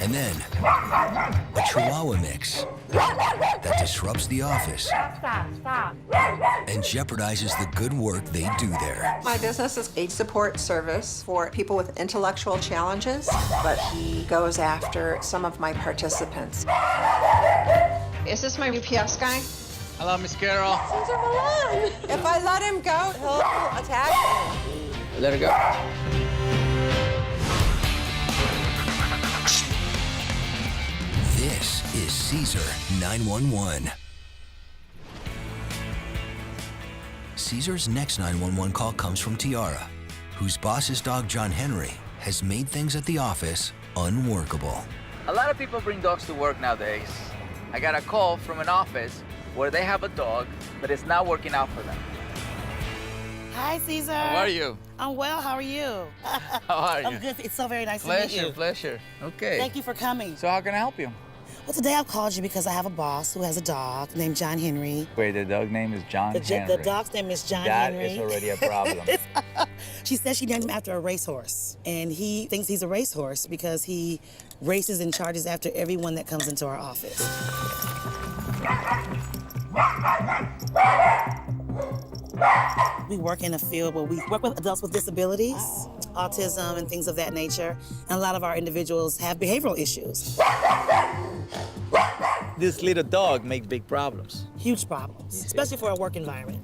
And then, a Chihuahua mix that disrupts the office Stop. and jeopardizes the good work they do there. My business is a support service for people with intellectual challenges, but he goes after some of my participants. Is this my UPS guy? Hello, Miss Carol. Cesar Millan. If I let him go, he'll attack me. Let her go. This is Cesar 911. Cesar's next 911 call comes from Tiara, whose boss's dog, John Henry, has made things at the office unworkable. A lot of people bring dogs to work nowadays. I got a call from an office where they have a dog, but it's not working out for them. Hi, Cesar. How are you? I'm well. How are you? How are you? I'm good. It's so very nice to meet you. Pleasure. Okay. Thank you for coming. So how can I help you? Well, today I've called you because I have a boss who has a dog named John Henry. Wait, the dog name is John Henry. The dog's name is John That Henry. is already a problem. She says she named him after a racehorse, and he thinks he's a racehorse because he races and charges after everyone that comes into our office. We work in a field where we work with adults with disabilities, autism, and things of that nature. And a lot of our individuals have behavioral issues. This little dog makes big problems. Huge problems, especially for a work environment.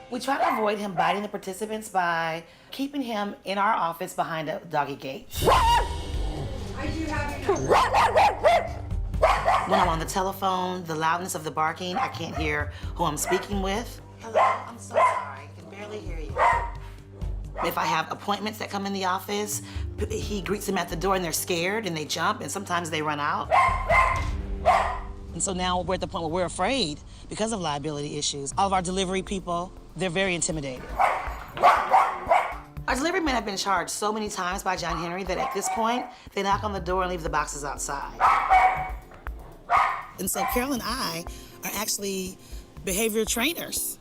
We try to avoid him biting the participants by keeping him in our office behind a doggy gate. When I'm on the telephone, the loudness of the barking, I can't hear who I'm speaking with. Hello, I'm so sorry, I can barely hear you. If I have appointments that come in the office, he greets them at the door and they're scared and they jump and sometimes they run out. And so now we're at the point where we're afraid because of liability issues. All of our delivery people, they're very intimidated. Our delivery men have been charged so many times by John Henry that at this point, they knock on the door and leave the boxes outside. And so Carol and I are actually behavior trainers,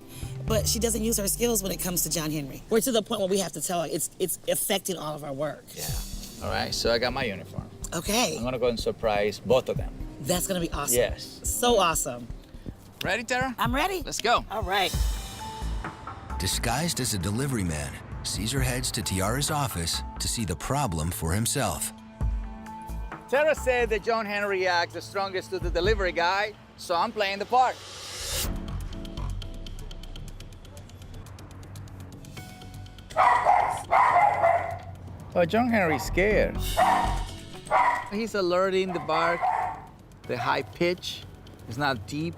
but she doesn't use her skills when it comes to John Henry. We're to the point where we have to tell her it's affecting all of our work. Yeah. All right, so I got my uniform. Okay. I'm gonna go and surprise both of them. That's gonna be awesome. Yes. So awesome. Ready, Tara? I'm ready. Let's go. All right. Disguised as a delivery man, Cesar heads to Tiara's office to see the problem for himself. Tara said that John Henry acts the strongest to the delivery guy, so I'm playing the part. Oh, John Henry's scared. He's alerting the bark, the high pitch. It's not deep.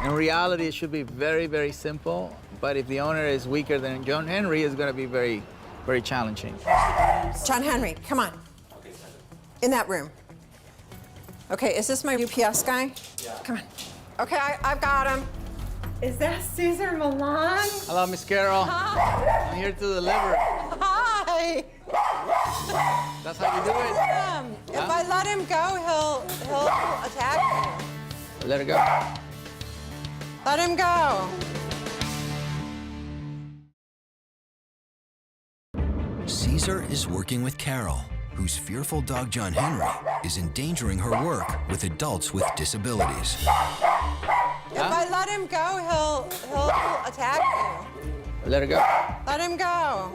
In reality, it should be very, very simple, but if the owner is weaker than John Henry, it's gonna be very, very challenging. John Henry, come on. In that room. Okay, is this my UPS guy? Yeah. Come on. Okay, I've got him. Is that Cesar Millan? Hello, Miss Carol. Hi. I'm here to deliver. Hi. That's how you do it. If I let him go, he'll attack me. Let her go. Let him go. Cesar is working with Carol, whose fearful dog John Henry is endangering her work with adults with disabilities. If I let him go, he'll attack me. Let her go. Let him go.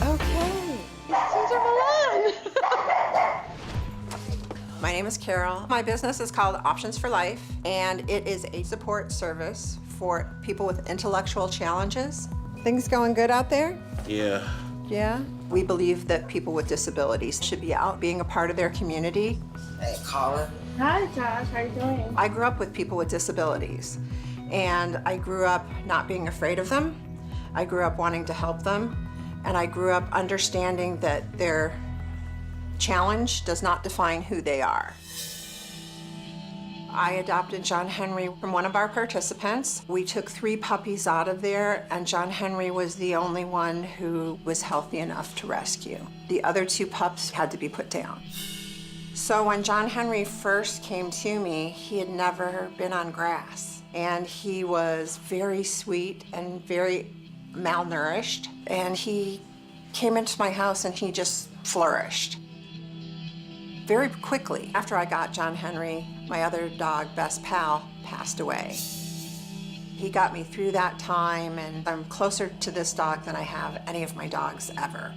Okay. Cesar Millan. My name is Carol. My business is called Options for Life, and it is a support service for people with intellectual challenges. Things going good out there? Yeah. Yeah? We believe that people with disabilities should be out being a part of their community. Hey, caller. Hi, Josh. How are you doing? I grew up with people with disabilities, and I grew up not being afraid of them. I grew up wanting to help them, and I grew up understanding that their challenge does not define who they are. I adopted John Henry from one of our participants. We took 3 puppies out of there, and John Henry was the only one who was healthy enough to rescue. The other 2 pups had to be put down. So when John Henry first came to me, he had never been on grass. And he was very sweet and very malnourished, and he came into my house and he just flourished. Very quickly after I got John Henry, my other dog, best pal, passed away. He got me through that time, and I'm closer to this dog than I have any of my dogs ever.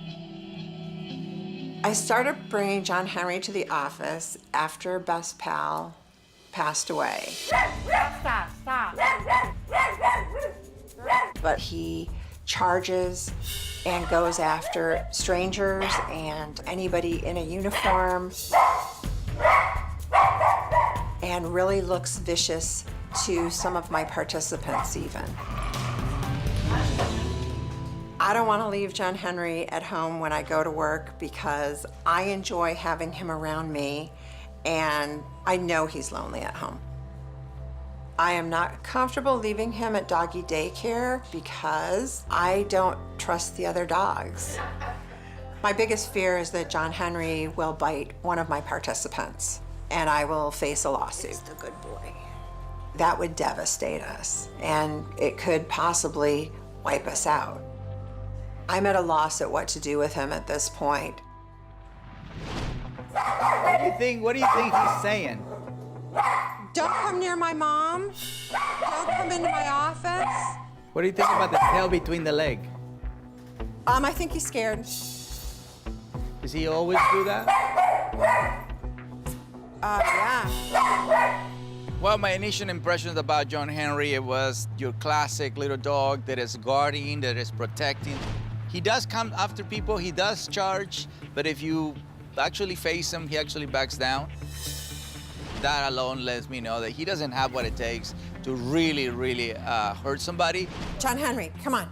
I started bringing John Henry to the office after best pal passed away. Stop, stop. But he charges and goes after strangers and anybody in a uniform, and really looks vicious to some of my participants even. I don't want to leave John Henry at home when I go to work because I enjoy having him around me, and I know he's lonely at home. I am not comfortable leaving him at doggy daycare because I don't trust the other dogs. My biggest fear is that John Henry will bite one of my participants and I will face a lawsuit. He's the good boy. That would devastate us, and it could possibly wipe us out. I'm at a loss at what to do with him at this point. What do you think he's saying? Don't come near my mom. Don't come into my office. What do you think about the tail between the leg? I think he's scared. Does he always do that? Yeah. Well, my initial impressions about John Henry, it was your classic little dog that is guarding, that is protecting. He does come after people, he does charge, but if you actually face him, he actually backs down. That alone lets me know that he doesn't have what it takes to really hurt somebody. John Henry, come on.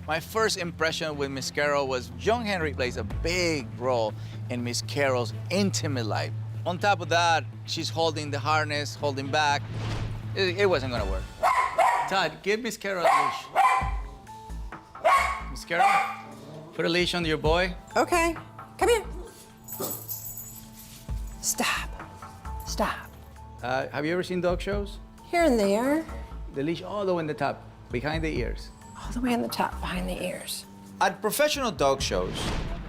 My first impression with Miss Carol was John Henry plays a big role in Miss Carol's intimate life. On top of that, she's holding the harness, holding back. It wasn't gonna work. Todd, give Miss Carol a leash. Miss Carol, put a leash on your boy. Okay, come here. Stop. Stop. Have you ever seen dog shows? Here and there. The leash all the way in the top, behind the ears. All the way on the top, behind the ears. At professional dog shows,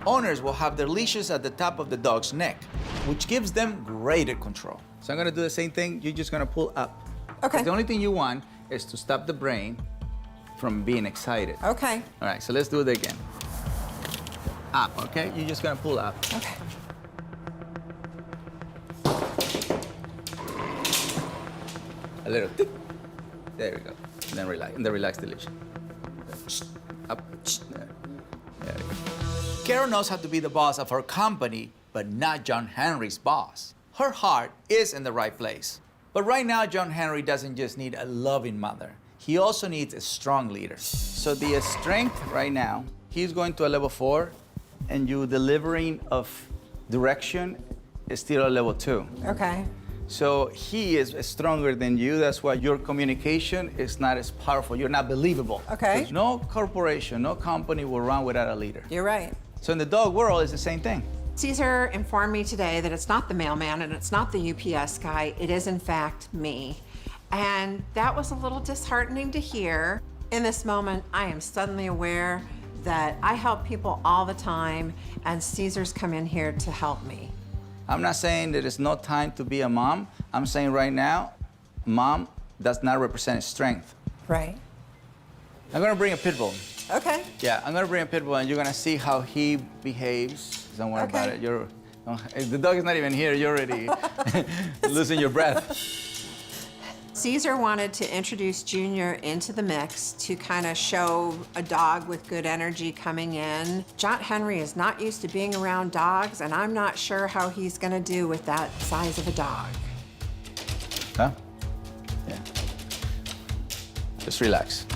owners will have their leashes at the top of the dog's neck, which gives them greater control. So I'm gonna do the same thing, you're just gonna pull up. Okay. The only thing you want is to stop the brain from being excited. Okay. All right, so let's do it again. Up, okay? You're just gonna pull up. Okay. A little tick. There we go. And then relax, and then relax the leash. Up, there. There we go. Carol knows how to be the boss of her company, but not John Henry's boss. Her heart is in the right place. But right now, John Henry doesn't just need a loving mother. He also needs a strong leader. So the strength right now, he's going to a level 4, and your delivering of direction is still a level 2. Okay. So he is stronger than you. That's why your communication is not as powerful. You're not believable. Okay. No corporation, no company will run without a leader. You're right. So in the dog world, it's the same thing. Cesar informed me today that it's not the mailman and it's not the UPS guy. It is, in fact, me. And that was a little disheartening to hear. In this moment, I am suddenly aware that I help people all the time, and Cesar's come in here to help me. I'm not saying that it's no time to be a mom. I'm saying right now, mom does not represent strength. Right. I'm gonna bring a pit bull. Okay. Yeah, I'm gonna bring a pit bull, and you're gonna see how he behaves. Don't worry about it. The dog is not even here. You're already losing your breath. Cesar wanted to introduce Junior into the mix to kind of show a dog with good energy coming in. John Henry is not used to being around dogs, and I'm not sure how he's gonna do with that size of a dog. Huh? Yeah. Just relax.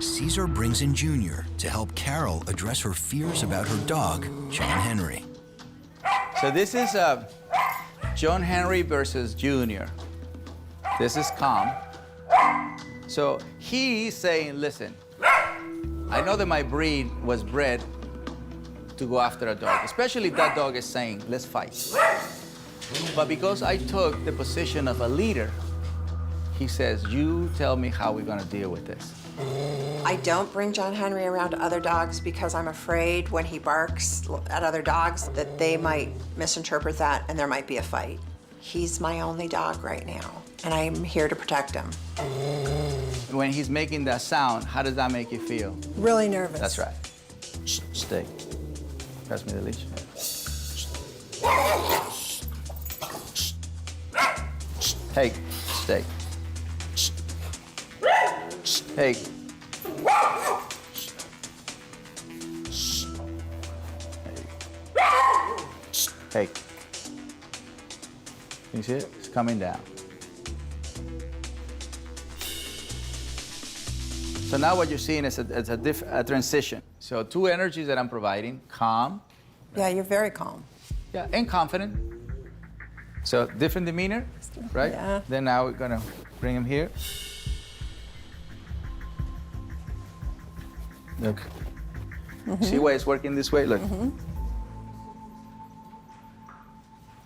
Cesar brings in Junior to help Carol address her fears about her dog, John Henry. So this is John Henry versus Junior. This is calm. So he's saying, listen, I know that my breed was bred to go after a dog, especially if that dog is saying, let's fight. But because I took the position of a leader, he says, you tell me how we're gonna deal with this. I don't bring John Henry around other dogs because I'm afraid when he barks at other dogs that they might misinterpret that and there might be a fight. He's my only dog right now, and I'm here to protect him. When he's making that sound, how does that make you feel? Really nervous. That's right. Shh, stay. Pass me the leash. Hey, stay. Hey. Hey. Can you see it? It's coming down. So now what you're seeing is a transition. So two energies that I'm providing, calm. Yeah, you're very calm. Yeah, and confident. So different demeanor, right? Yeah. Then now we're gonna bring him here. Look. See why it's working this way? Look.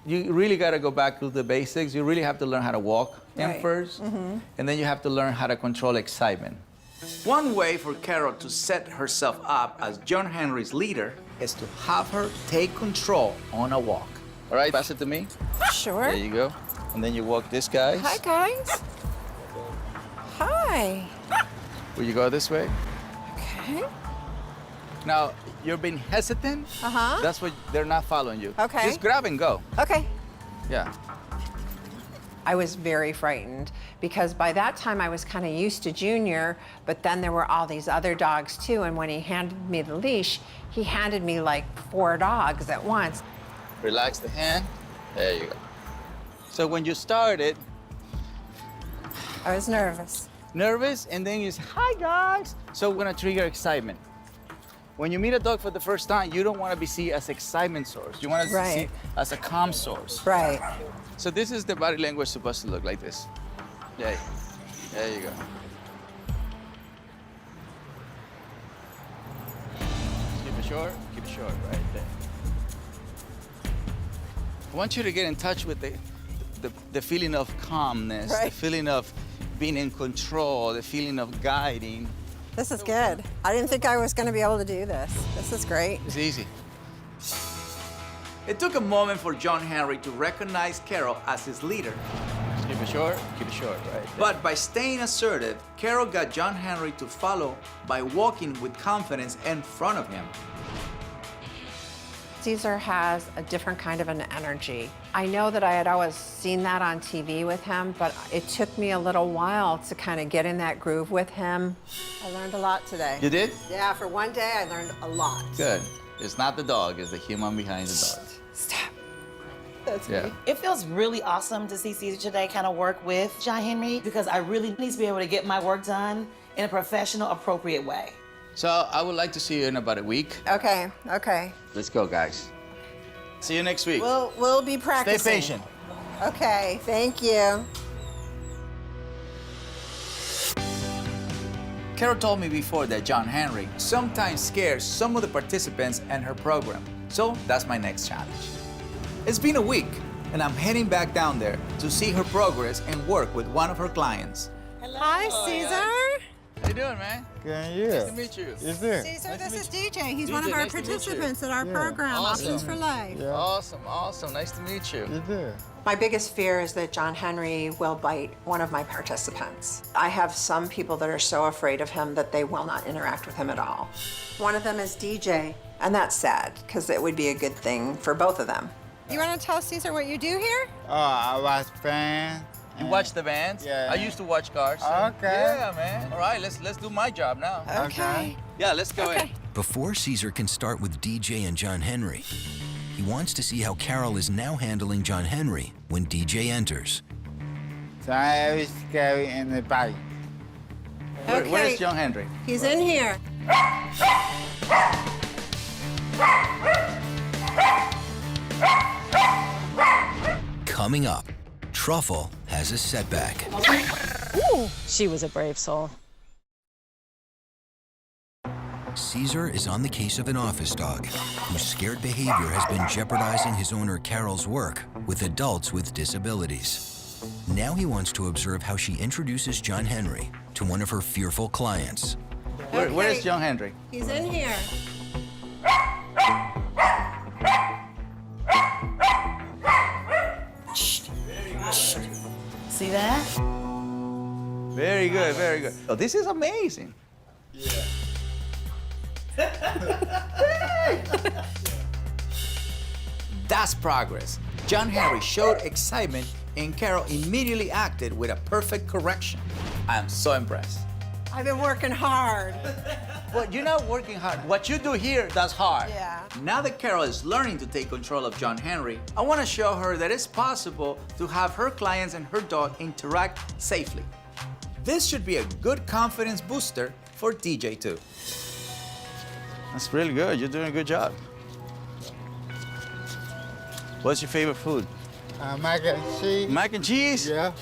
You really gotta go back to the basics. You really have to learn how to walk in Right. first, and then you have to learn how to control excitement. One way for Carol to set herself up as John Henry's leader is to have her take control on a walk. All right, pass it to me. Sure. There you go. And then you walk this, guys. Hi, guys. Hi. Will you go this way? Okay. Now, you're being hesitant. Uh-huh. That's what they're not following you. Okay. Just grab and go. Okay. Yeah. I was very frightened because by that time I was kind of used to Junior, but then there were all these other dogs too, and when he handed me the leash, he handed me like 4 dogs at once. Relax the hand. There you go. So when you started, I was nervous. nervous, and then you say, hi, guys. So we're gonna trigger excitement. When you meet a dog for the first time, you don't want to be seen as excitement source. You want to Right. see as a calm source. Right. So this is the body language supposed to look like this. Yeah, there you go. Keep it short, right there. I want you to get in touch with the feeling of calmness, the Right. feeling of being in control, the feeling of guiding. This is good. I didn't think I was going to be able to do this. This is great. It's easy. It took a moment for John Henry to recognize Carol as his leader. Keep it short, right there. But by staying assertive, Carol got John Henry to follow by walking with confidence in front of him. Cesar has a different kind of an energy. I know that I had always seen that on TV with him, but it took me a little while to kind of get in that groove with him. I learned a lot today. You did? Yeah, for one day I learned a lot. Good. It's not the dog, it's the human behind the dog. Stop. That's Yeah. me. It feels really awesome to see Cesar today kind of work with John Henry because I really need to be able to get my work done in a professional, appropriate way. So I would like to see you in about a week. Okay, okay. Let's go, guys. See you next week. We'll be practicing. Stay patient. Okay, thank you. Carol told me before that John Henry sometimes scares some of the participants in her program. So that's my next challenge. It's been a week, and I'm heading back down there to see her progress and work with one of her clients. Hi, Cesar. How you doing, man? Good, yeah. Nice to meet you. Is there? Cesar, this is DJ. He's DJ, one of our nice to meet you. participants at our program, Awesome. Options for Life. Yeah. Awesome. Nice to meet you. Is there? My biggest fear is that John Henry will bite one of my participants. I have some people that are so afraid of him that they will not interact with him at all. One of them is DJ, and that's sad because it would be a good thing for both of them. You want to tell Cesar what you do here? Oh, I was fan. You watch the bands? Yeah. I used to watch cars. so- Okay. Yeah, man. All right, let's do my job now. Okay. Yeah, let's go in. Before Cesar can start with DJ and John Henry, he wants to see how Carol is now handling John Henry when DJ enters. So I was scary in the body. Where's John Henry? He's in here. Coming up, Truffle has a setback. She was a brave soul. Cesar is on the case of an office dog whose scared behavior has been jeopardizing his owner Carol's work with adults with disabilities. Now he wants to observe how she introduces John Henry to one of her fearful clients. Where is John Henry? He's in here. See that? Very good, very good. Oh, this is amazing. That's progress. John Henry showed excitement and Carol immediately acted with a perfect correction. I am so impressed. I've been working hard. Well, you're not working hard. What you do here, that's hard. Yeah. Now that Carol is learning to take control of John Henry, I want to show her that it's possible to have her clients and her dog interact safely. This should be a good confidence booster for DJ too. That's really good. You're doing a good job. What's your favorite food? Mac and cheese. Mac and cheese? Yeah.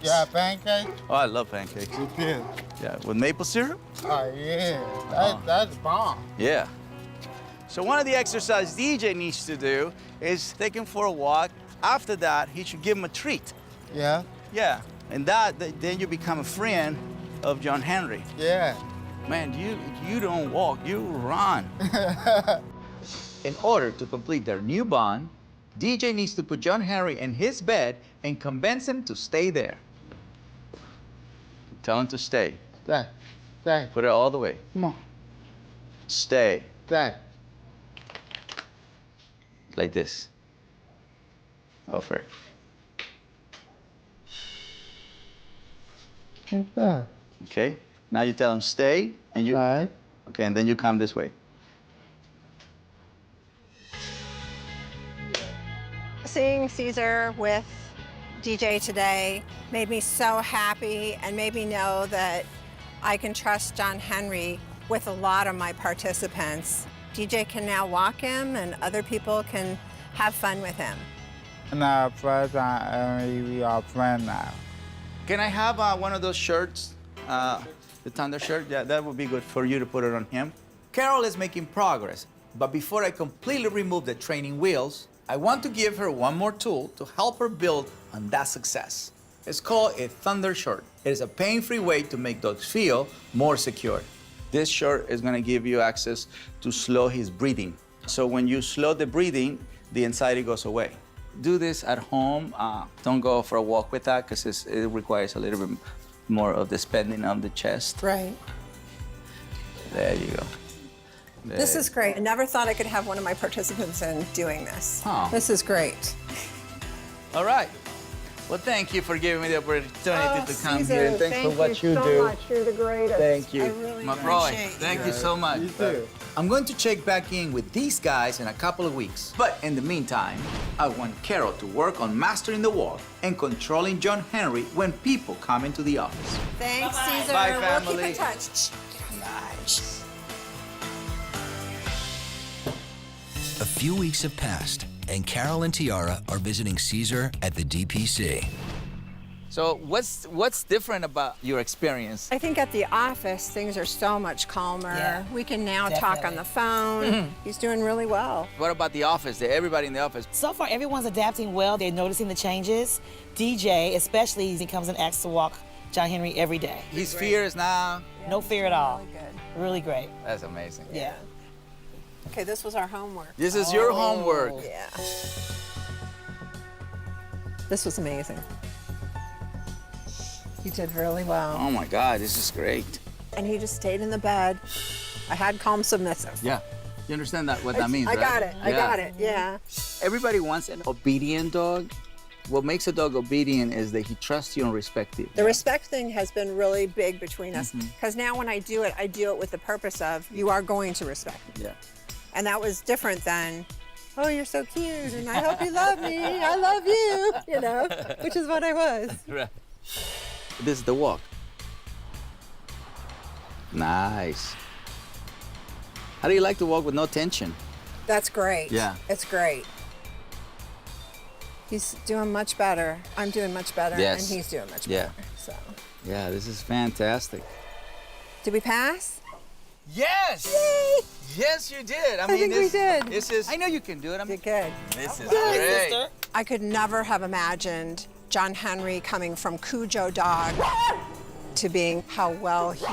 Yeah, pancake. Oh, I love pancakes. Yeah. Yeah, with maple syrup? Oh, yeah. That's bomb. Yeah. So one of the exercises DJ needs to do is take him for a walk. After that, he should give him a treat. Yeah. Yeah. And then you become a friend of John Henry. Yeah. Man, you don't walk, you run. In order to complete their new bond, DJ needs to put John Henry in his bed and convince him to stay there. Tell him to stay. Stay. Put it all the way. Come on. Stay. Stay. Like this. Over. Stay. Okay? Now you tell him stay, and you... Stay. Okay, and then you come this way. Seeing Cesar with DJ today made me so happy and made me know that I can trust John Henry with a lot of my participants. DJ can now walk him and other people can have fun with him. Now, first time, we are friends now. Can I have one of those shirts? The Thunder shirt? Yeah, that would be good for you to put it on him. Carol is making progress, but before I completely remove the training wheels, I want to give her one more tool to help her build on that success. It's called a Thunder shirt. It is a pain-free way to make dogs feel more secure. This shirt is gonna give you access to slow his breathing. So when you slow the breathing, the anxiety goes away. Do this at home. Don't go for a walk with that because it requires a little bit more of the spending of the chest. Right. There you go. This is great. I never thought I could have one of my participants in doing this. Huh. This is great. All right. Well, thank you for giving me the opportunity to come Cesar, here. And thanks for what you so do. much. You're the greatest. Thank you. I really My appreciate boy, thank you so much. You too. I'm going to check back in with these guys in a couple of weeks. But in the meantime, I want Carol to work on mastering the walk and controlling John Henry when people come into the office. Thanks, Cesar. Bye, We'll family. keep in touch. A few weeks have passed, and Carol and Tiara are visiting Cesar at the DPC. So what's different about your experience? I think at the office, things are so much calmer. Yeah, We can now talk on the phone. He's doing really well. What about the office? Everybody in the office? So far, everyone's adapting well. They're noticing the changes. DJ, especially, he comes and asks to walk John Henry every day. His fears now. No fear at all. Really good. Really great. That's amazing. Yeah. Okay, this was our homework. This is your homework. Yeah. This was amazing. He did really well. Oh my God, this is great. And he just stayed in the bed. I had calm submissive. Yeah. You understand that means, I right? got it. I got it. Yeah. Everybody wants an obedient dog. What makes a dog obedient is that he trusts you and respects you. The respect thing has been really big between us because now when I do it with the purpose of you are going to respect me. Yeah. And that was different than, oh, you're so cute and I hope you love me. I love you, which is what I was. Right. This is the walk. Nice. How do you like to walk with no tension? That's great. Yeah. It's great. He's doing much better. I'm doing much better. Yes. And he's doing much Yeah. better. So, Yeah, this is fantastic. did we pass? Yes! Yes, you did. I think we did. This is. I know you can do it. Did good. This is great. I could never have imagined John Henry coming from Cujo dog to being how well he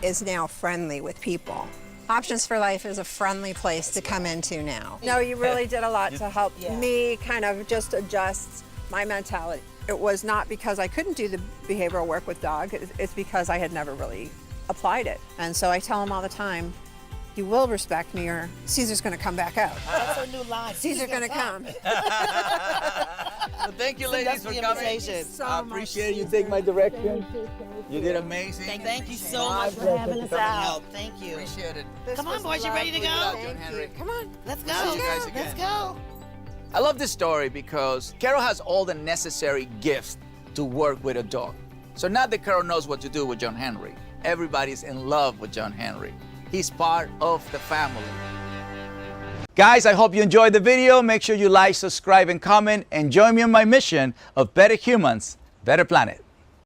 is now friendly with people. Options for Life is a friendly place to come into now. No, you really did a lot to help me kind of just adjust my mentality. It was not because I couldn't do the behavioral work with dogs, it's because I had never really applied it. And so I tell him all the time, you will respect me or Cesar's gonna come back out. That's a new line. Cesar's gonna come. Well, thank you, ladies, for coming. So I appreciate you taking my direction. You did amazing. Thank you so much for having us out. Thank you. Appreciate it. Come on, boys, you ready to go? John Henry. Come on. Let's go. See you guys again. Let's go. I love this story because Carol has all the necessary gifts to work with a dog. So now that Carol knows what to do with John Henry, everybody's in love with John Henry. He's part of the family. Guys, I hope you enjoyed the video. Make sure you like, subscribe, and comment, and join me in my mission of better humans, better planet.